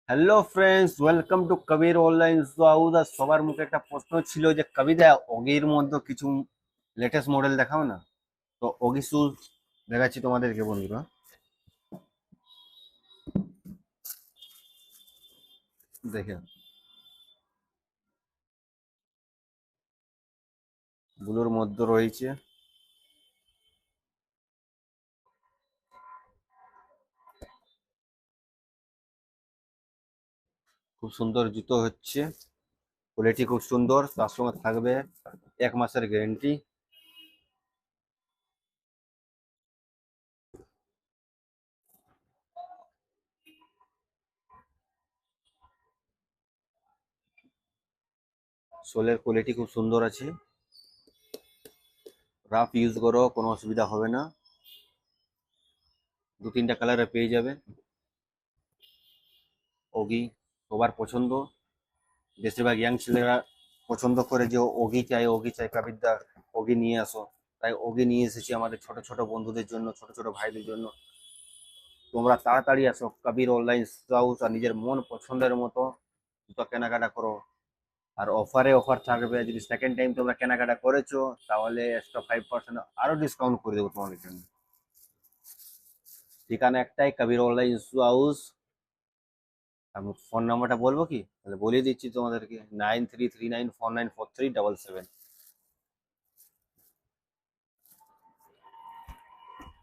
Hello friends, welcome to Kabir online house. সবার মুখে একটা প্রশ্ন ছিল যে কবিতা অগির মধ্যে কিছু লেটেস্ট মডেল দেখাও না। তো অগি শুজ দেখাচ্ছি তোমাদেরকে বন্ধুরা। দেখে ব্লুর মধ্যে রয়েছে, খুব সুন্দর জুতো হচ্ছে, কোয়ালিটি খুব সুন্দর, তার সঙ্গে থাকবে 1 মাসের গ্যারেন্টি। সোলের কোয়ালিটি খুব সুন্দর আছে, রাফ ইউজ করো কোনো অসুবিধা হবে না। 2-3টা কালারে পেয়ে যাবে। ওগি সবার পছন্দ, বেশিরভাগ ইয়াং ছেলেরা পছন্দ করে যে ওগি চাই কাবিরদা, ওগি নিয়ে আসো। তাই ওগি নিয়ে এসেছি আমাদের ছোট ছোট বন্ধুদের জন্য, ছোট ছোট ভাইদের জন্য। তোমরা তাড়াতাড়ি আসো কবির অনলাইন হাউস আর নিজের মন পছন্দের মতো জুতো কেনাকাটা করো। আর অফার থাকবে, যদি সেকেন্ড টাইম তোমরা কেনাকাটা করেছো তাহলে এক্সট্রা 5% আরো ডিসকাউন্ট করে দেবো তোমাদের জন্য। ঠিকানা একটাই, কবির অনলাইন হাউস। আমি ফোন নাম্বারটা বলবো কি, তাহলে বলে দিচ্ছি তোমাদেরকে, 9339494377।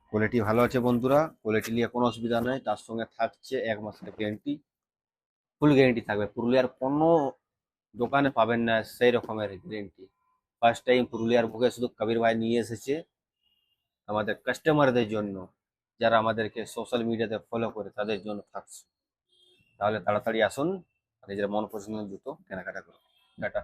কোয়ালিটি ভালো আছে বন্ধুরা, কোয়ালিটি নিয়ে কোনো অসুবিধা নেই, তার সঙ্গে থাকছে 1 মাসের গ্যারেন্টি। ফুল গ্যারেন্টি থাকবে, পুরুলিয়ার কোনো দোকানে পাবেন না সেই রকমের গ্যারেন্টি। ফার্স্ট টাইম পুরুলিয়ার বুকে শুধু কবির ভাই নিয়ে এসেছে আমাদের কাস্টমারদের জন্য, যারা আমাদেরকে সোশ্যাল মিডিয়াতে ফলো করে তাদের জন্য থাকছে। তাহলে তাড়াতাড়ি আসুন আর নিজের মন পছন্দের জুতো কেনাকাটা করুন। টাটা।